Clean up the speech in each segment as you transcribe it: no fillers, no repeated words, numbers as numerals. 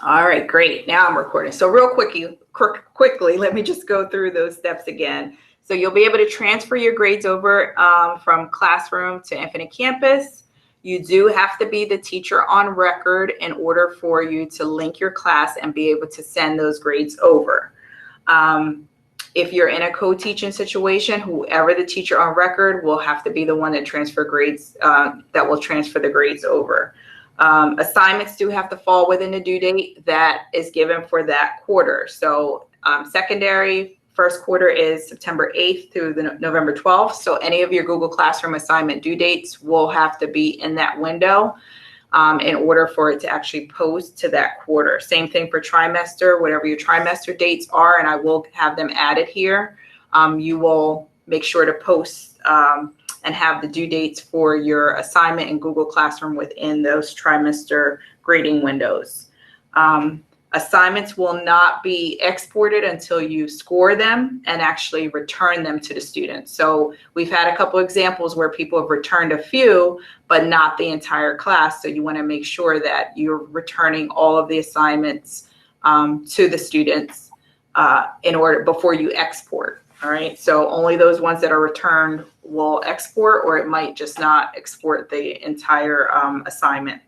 All right, great. Now I'm recording. So real quickly, let me just go through those steps again. So you'll be able to transfer your grades over from Classroom to Infinte Campus. You do have to be the teacher on record in order for you to link your class and be able to send those grades over. If you're in a co-teaching situation, whoever the teacher on record will have to be the one that transfer grades, that will transfer the grades over. Assignments do have to fall within the due date that is given for that quarter. So secondary first quarter is September 8th through the November 12th. So any of your Google Classroom assignment due dates will have to be in that window in order for it to actually post to that quarter. Same thing for trimester, whatever your trimester dates are, and I will have them added here. You will make sure to post and have the due dates for your assignment in Google Classroom within those trimester grading windows. Assignments will not be exported until you score them and actually return them to the students. So we've had a couple examples where people have returned a few, but not the entire class. So you want to make sure that you're returning all of the assignments to the students in order before you export. All right, so only those ones that are returned will export, or it might just not export the entire assignment.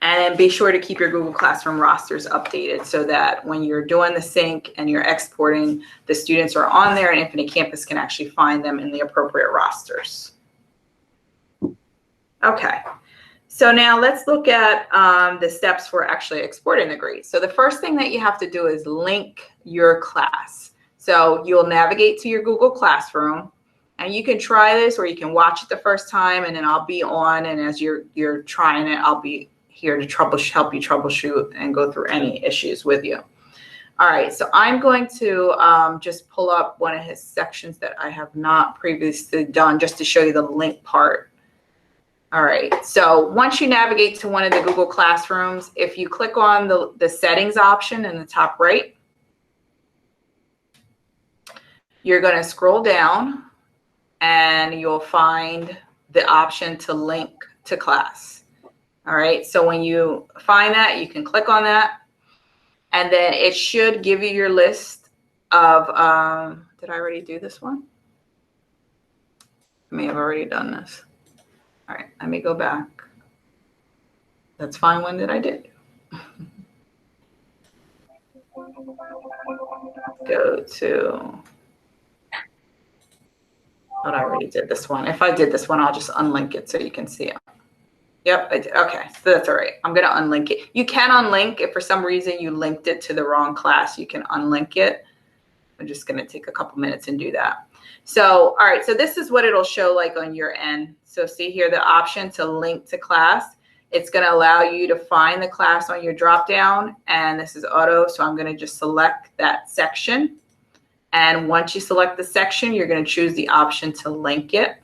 And be sure to keep your Google Classroom rosters updated so that when you're doing the sync and you're exporting, the students are on there and Infinte Campus can actually find them in the appropriate rosters. Okay, so now let's look at the steps for actually exporting the grades. So the first thing that you have to do is link your class. So you'll navigate to your Google Classroom, and you can try this or you can watch it the first time, and then I'll be on, and as you're trying it, I'll be here to help you troubleshoot and go through any issues with you. All right, so I'm going to just pull up one of his sections that I have not previously done just to show you the link part. All right, so once you navigate to one of the Google Classrooms, if you click on the settings option in the top right, you're going to scroll down and you'll find the option to link to class. All right, so when you find that, you can click on that, and then it should give you your list of, did I already do this one? I may have already done this. All right, let me go back. Let's find one that I did. Go to, but I already did this one. If I did this one, I'll just unlink it so you can see it. Yep, I did. Okay, so that's all right. I'm going to unlink it. You can unlink if for some reason you linked it to the wrong class. You can unlink it. I'm just going to take a couple minutes and do that. So, all right, so this is what it'll show like on your end. So see here the option to link to class. It's going to allow you to find the class on your drop down, and this is auto. So I'm going to just select that section. And once you select the section, you're going to choose the option to link it.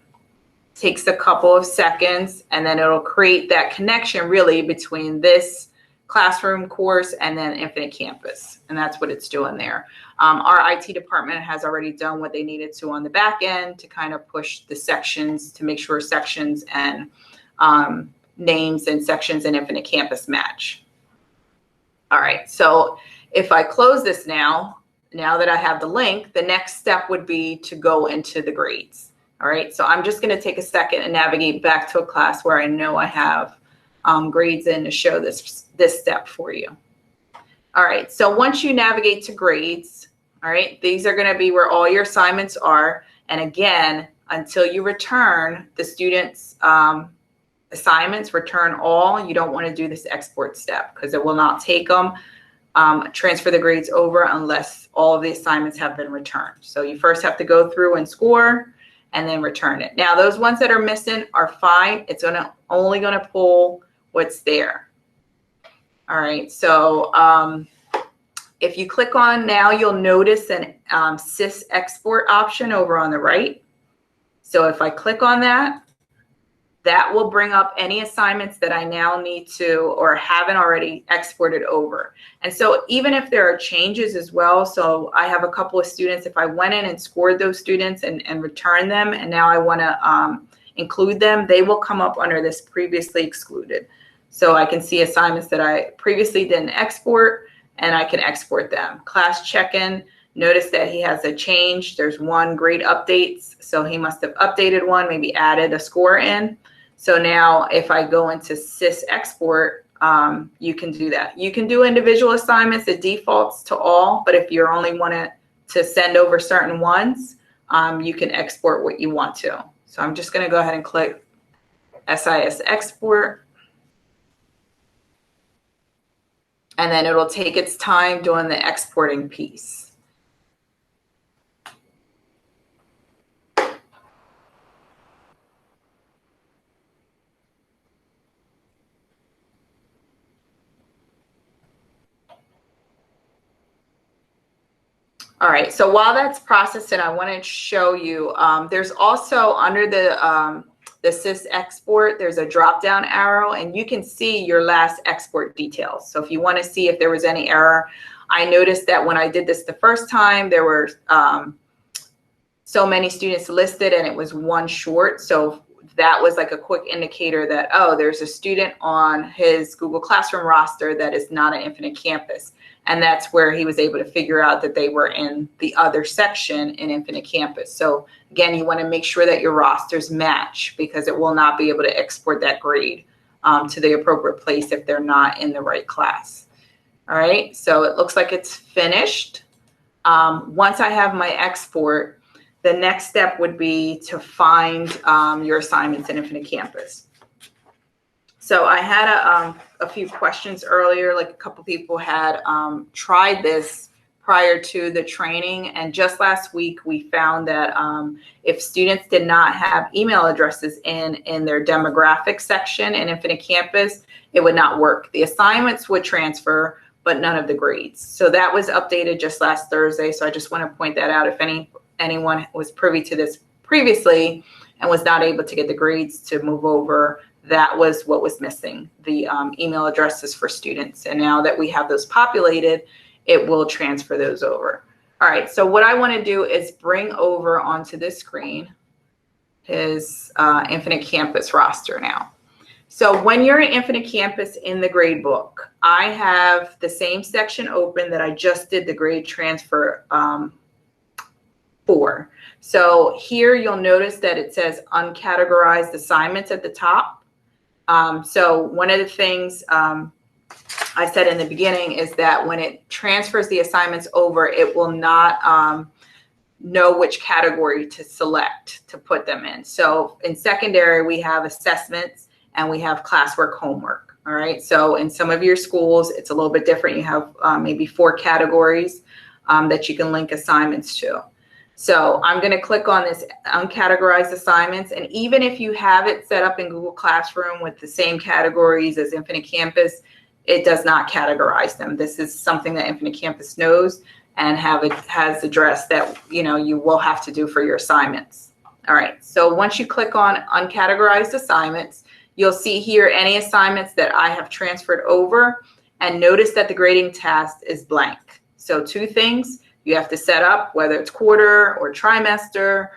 Takes a couple of seconds, and then it'll create that connection really between this classroom course and then Infinte Campus. And that's what it's doing there. Our IT department has already done what they needed to on the back end to kind of push the sections to make sure sections and names and sections in Infinte Campus match. All right, so if I close this now that I have the link, the next step would be to go into the grades. All right, so I'm just going to take a second and navigate back to a class where I know I have grades in to show this step for you. All right, so once you navigate to grades, all right, these are going to be where all your assignments are. And again, until you return the students' assignments, return all, you don't want to do this export step because it will not take them, transfer the grades over unless all of the assignments have been returned. So you first have to go through and score and then return it. Now, those ones that are missing are fine. It's only going to pull what's there. All right, so if you click on now, you'll notice an sys export option over on the right. So if I click on that, that will bring up any assignments that I now need to or haven't already exported over. And so even if there are changes as well, so I have a couple of students, if I went in and scored those students and returned them, and now I want to include them, they will come up under this previously excluded. So I can see assignments that I previously didn't export, and I can export them. Class check-in, notice that he has a change. There's one grade updates. So he must have updated one, maybe added a score in. So now if I go into sys export, you can do that. You can do individual assignments. It defaults to all, but if you're only wanting to send over certain ones, you can export what you want to. So I'm just going to go ahead and click SIS export. And then it'll take its time doing the exporting piece. All right, so while that's processing, I want to show you, there's also under the sys export, there's a drop-down arrow, and you can see your last export details. So if you want to see if there was any error, I noticed that when I did this the first time, there were so many students listed and it was one short. So that was like a quick indicator that, oh, there's a student on his Google Classroom roster that is not an Infinte Campus. And that's where he was able to figure out that they were in the other section in Infinte Campus. So again, you want to make sure that your rosters match, because it will not be able to export that grade to the appropriate place if they're not in the right class. All right, so it looks like it's finished. Once I have my export, the next step would be to find your assignments in Infinte Campus. So I had a few questions earlier, like a couple people had tried this prior to the training. And just last week, we found that if students did not have email addresses in their demographic section in Infinte Campus, it would not work. The assignments would transfer, but none of the grades. So that was updated just last Thursday. So I just want to point that out. If anyone was privy to this previously and was not able to get the grades to move over, that was what was missing, the email addresses for students. And now that we have those populated, it will transfer those over. All right, so what I want to do is bring over onto this screen his Infinte Campus roster now. So when you're in Infinte Campus in the grade book, I have the same section open that I just did the grade transfer for. So here you'll notice that it says uncategorized assignments at the top. So one of the things I said in the beginning is that when it transfers the assignments over, it will not know which category to select to put them in. So in secondary, we have assessments and we have classwork homework. All right. So in some of your schools, it's a little bit different. You have maybe 4 categories that you can link assignments to. So I'm going to click on this uncategorized assignments. And even if you have it set up in Google Classroom with the same categories as Infinte Campus, it does not categorize them. This is something that Infinte Campus knows and has addressed that, you know, you will have to do for your assignments. All right. So once you click on uncategorized assignments, you'll see here any assignments that I have transferred over, and notice that the grading task is blank. So 2 things. You have to set up whether it's quarter or trimester.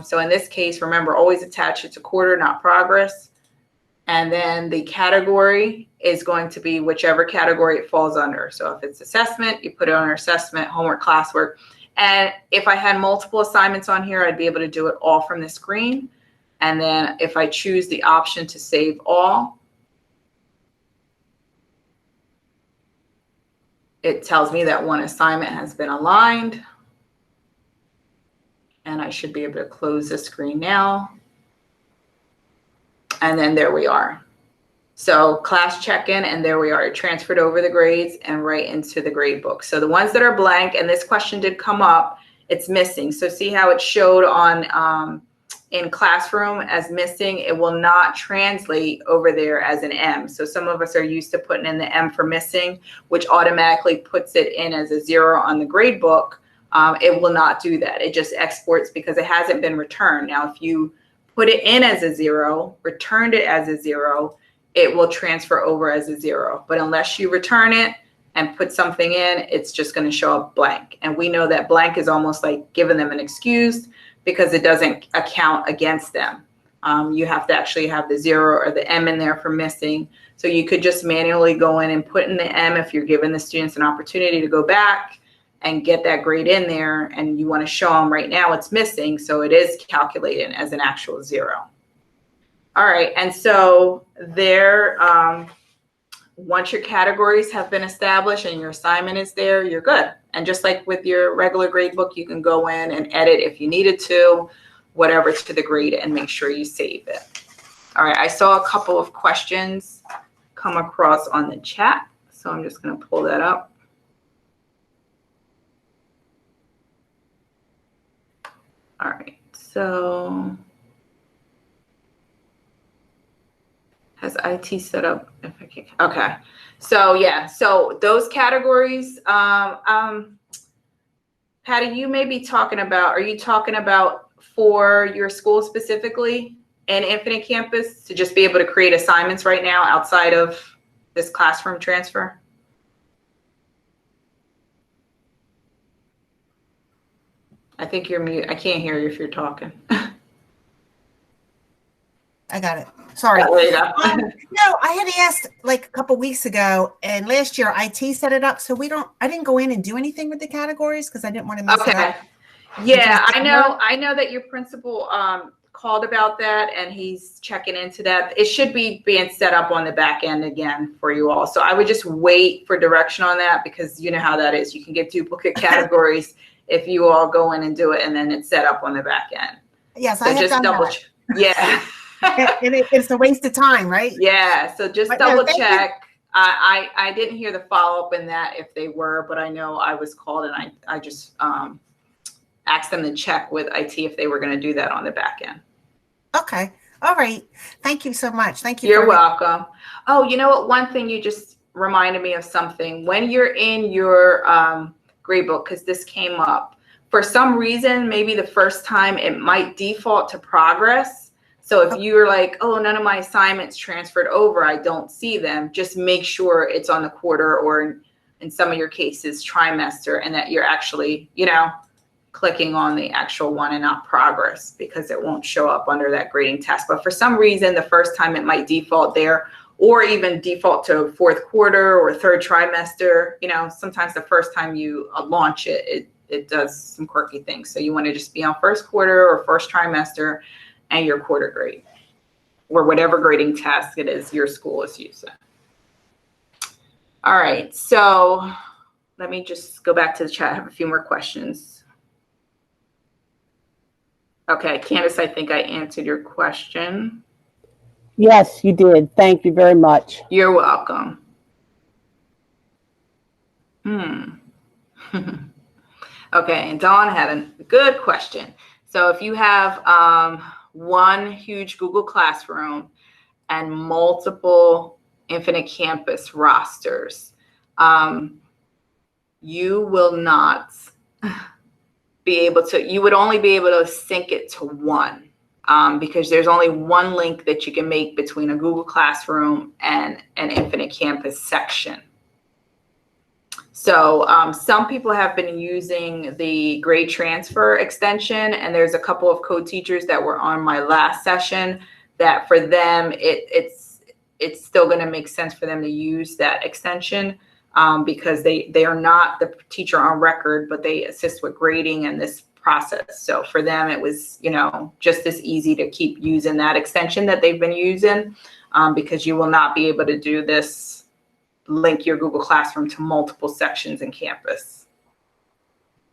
So in this case, remember, always attach it to quarter, not progress. And then the category is going to be whichever category it falls under. So if it's assessment, you put it under assessment, homework, classwork. And if I had multiple assignments on here, I'd be able to do it all from the screen. And then if I choose the option to save all, it tells me that one assignment has been aligned. And I should be able to close the screen now. And then there we are. So class check-in, and there we are. It transferred over the grades and right into the grade book. So the ones that are blank, and this question did come up, it's missing. So see how it showed on in Classroom as missing? It will not translate over there as an M. So some of us are used to putting in the M for missing, which automatically puts it in as a 0 on the grade book. It will not do that. It just exports because it hasn't been returned. Now, if you put it in as a 0, returned it as a 0, it will transfer over as a 0. But unless you return it and put something in, it's just going to show up blank. And we know that blank is almost like giving them an excuse because it doesn't account against them. You have to actually have the 0 or the M in there for missing. So you could just manually go in and put in the M if you're giving the students an opportunity to go back and get that grade in there, and you want to show them right now it's missing, so it is calculated as an actual 0. All right, and so there, once your categories have been established and your assignment is there, you're good. And just like with your regular grade book, you can go in and edit if you needed to, whatever to the grade, and make sure you save it. All right, I saw a couple of questions come across on the chat, so I'm just going to pull that up. All right, so has IT set up? If I can, okay, so yeah, so those categories, Patty, you may be talking about, are you talking about for your school specifically and Infinte Campus to just be able to create assignments right now outside of this classroom transfer? I think you're mute. I can't hear you if you're talking. I got it. Sorry. Oh, there you go. No, I had asked like a couple weeks ago, and last year IT set it up, so I didn't go in and do anything with the categories because I didn't want to mess it up. Yeah, I know that your principal called about that, and he's checking into that. It should be being set up on the back end again for you all. So I would just wait for direction on that, because you know how that is. You can get duplicate categories if you all go in and do it, and then it's set up on the back end. Yes, so I have done that. Yeah. And it's a waste of time, right? Yeah, so just double check. I didn't hear the follow-up in that if they were, but I know I was called, and I just asked them to check with IT if they were going to do that on the back end. Okay. All right. Thank you so much. Thank you. You're welcome. Oh, you know what? One thing you just reminded me of something. When you're in your grade book, because this came up, for some reason, maybe the first time it might default to progress. So if you're like, oh, none of my assignments transferred over, I don't see them, just make sure it's on the quarter, or in some of your cases, trimester, and that you're actually, clicking on the actual one and not progress, because it won't show up under that grading task. But for some reason, the first time it might default there, or even default to fourth quarter or third trimester. Sometimes the first time you launch it does some quirky things. So you want to just be on first quarter or first trimester and your quarter grade, or whatever grading task it is your school is using. All right, so let me just go back to the chat. I have a few more questions. Okay, Candace, I think I answered your question. Yes, you did. Thank you very much. You're welcome. Okay, and Dawn had a good question. So if you have one huge Google Classroom and multiple Infinte Campus rosters, you will not be able to, you would only be able to sync it to one, because there's only one link that you can make between a Google Classroom and an Infinte Campus section. So some people have been using the grade transfer extension, and there's a couple of co-teachers that were on my last session that for them, it's still going to make sense for them to use that extension, because they are not the teacher on record, but they assist with grading and this process. So for them, it was, just as easy to keep using that extension that they've been using, because you will not be able to do this, link your Google Classroom to multiple sections in Campus.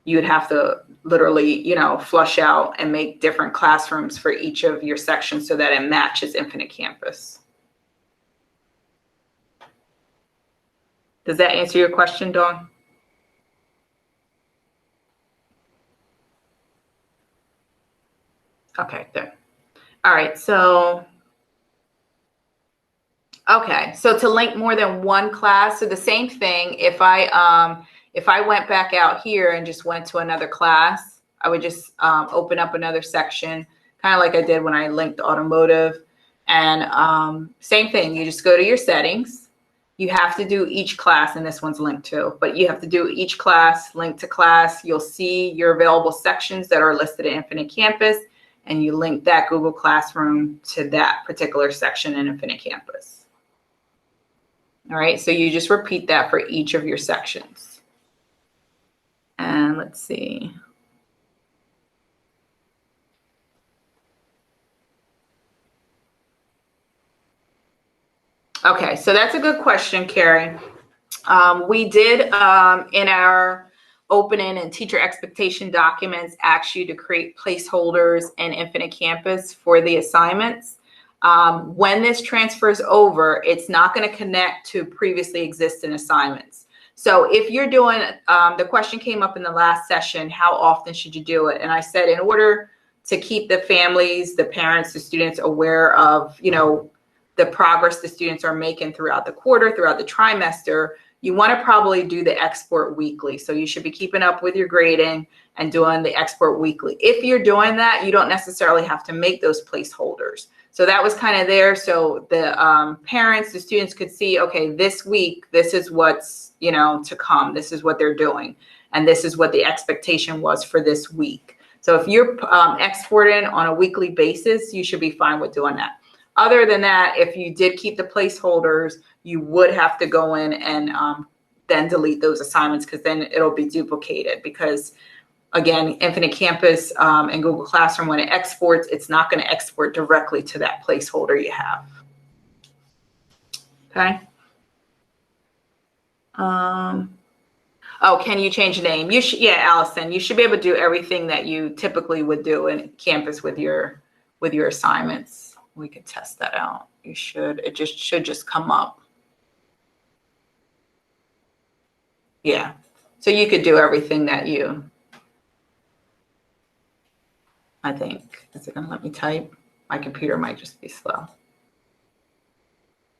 You would have to literally, flush out and make different classrooms for each of your sections so that it matches Infinte Campus. Does that answer your question, Dawn? Okay, good. All right, so to link more than one class, so the same thing, if I went back out here and just went to another class, I would just open up another section, kind of like I did when I linked automotive. And same thing, you just go to your settings. You have to do each class, and this one's linked to, but you have to do each class, link to class. You'll see your available sections that are listed in Infinte Campus. and you link that Google Classroom to that particular section in Infinte Campus. All right, so you just repeat that for each of your sections. And let's see. Okay, so that's a good question, Carrie. We did in our opening and teacher expectation documents ask you to create placeholders in Infinte Campus for the assignments. When this transfers over, it's not going to connect to previously existing assignments. So if you're doing, the question came up in the last session, how often should you do it? And I said, in order to keep the families, the parents, the students aware of, you know, the progress the students are making throughout the quarter, throughout the trimester, you want to probably do the export weekly. So you should be keeping up with your grading and doing the export weekly. If you're doing that, you don't necessarily have to make those placeholders. So that was kind of there. So the parents, the students could see, okay, this week, this is what's, you know, to come. This is what they're doing. And this is what the expectation was for this week. So if you're exporting on a weekly basis, you should be fine with doing that. Other than that, if you did keep the placeholders, you would have to go in and then delete those assignments, because then it'll be duplicated. Because again, Infinte Campus and Google Classroom, when it exports, it's not going to export directly to that placeholder you have. Okay. Oh, can you change the name? You should, yeah, Allison, you should be able to do everything that you typically would do in Campus with your assignments. We could test that out. You should, it should just come up. Yeah. So you could do everything that you, I think. Is it going to let me type? My computer might just be slow.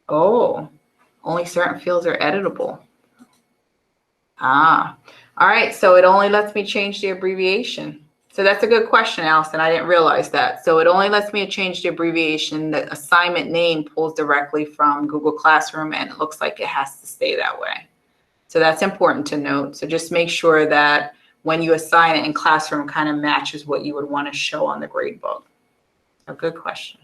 Oh, only certain fields are editable. Ah, all right. So it only lets me change the abbreviation. So that's a good question, Allison. I didn't realize that. So it only lets me change the abbreviation. The assignment name pulls directly from Google Classroom, and it looks like it has to stay that way. So that's important to note. So just make sure that when you assign it in Classroom, kind of matches what you would want to show on the gradebook. A good question.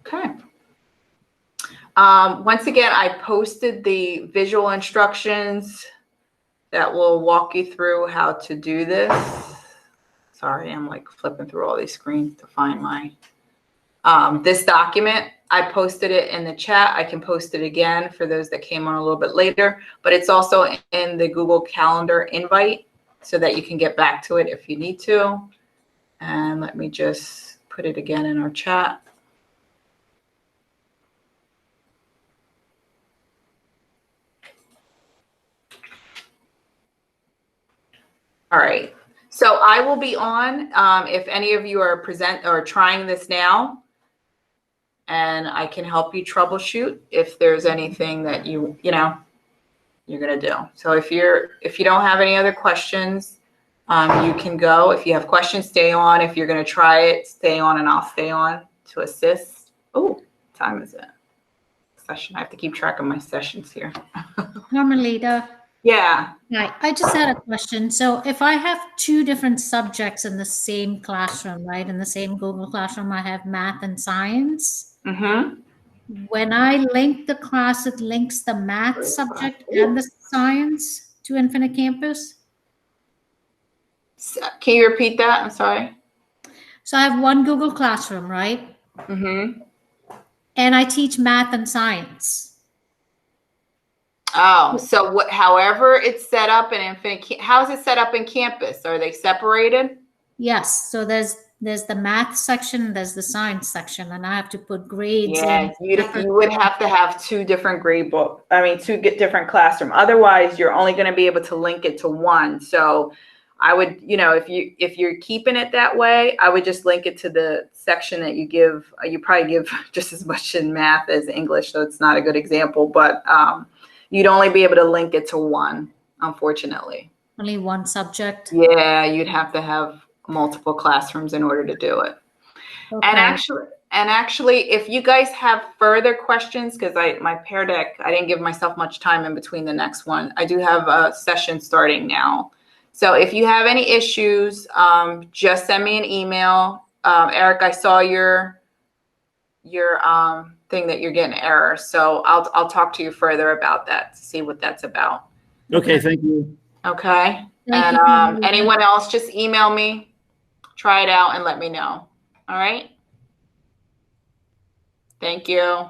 Okay. Once again, I posted the visual instructions that will walk you through how to do this. Sorry, I'm like flipping through all these screens to find my, this document. I posted it in the chat. I can post it again for those that came on a little bit later, but it's also in the Google Calendar invite so that you can get back to it if you need to. And let me just put it again in our chat. All right, so I will be on if any of you are trying this now, and I can help you troubleshoot if there's anything that you're gonna do. So if you don't have any other questions, you can go. If you have questions, stay on. If you're gonna try it, stay on, and I'll stay on to assist. Oh, what time is it? Session. I have to keep track of my sessions here. Carmelita. Yeah. Right. I just had a question. So if I have two different subjects in the same classroom, right, in the same Google Classroom, I have math and science. Mm-hmm. When I link the class, it links the math subject and the science to Infinte Campus. Can you repeat that? I'm sorry. So I have one Google Classroom, right? Mm-hmm. And I teach math and science. Oh, so however it's set up in Infinte, how is it set up in Campus? Are they separated? Yes. So there's the math section, there's the science section, and I have to put grades Yeah, in. you would have to have two different two different classroom. Otherwise, you're only going to be able to link it to one. So I would, if you're keeping it that way, I would just link it to the section that you give. You probably give just as much in math as English, so it's not a good example, but you'd only be able to link it to one, unfortunately. Only one subject? Yeah, you'd have to have multiple classrooms in order to do it. Okay. And And actually, if you guys have further questions, because my Pear Deck, I didn't give myself much time in between the next one. I do have a session starting now. So if you have any issues, just send me an email. Eric, I saw your thing that you're getting errors. So I'll talk to you further about that to see what that's about. Okay, thank you. Okay. Thank And you, Carmelita. anyone else, just email me, try it out, and let me know. All right. Thank you.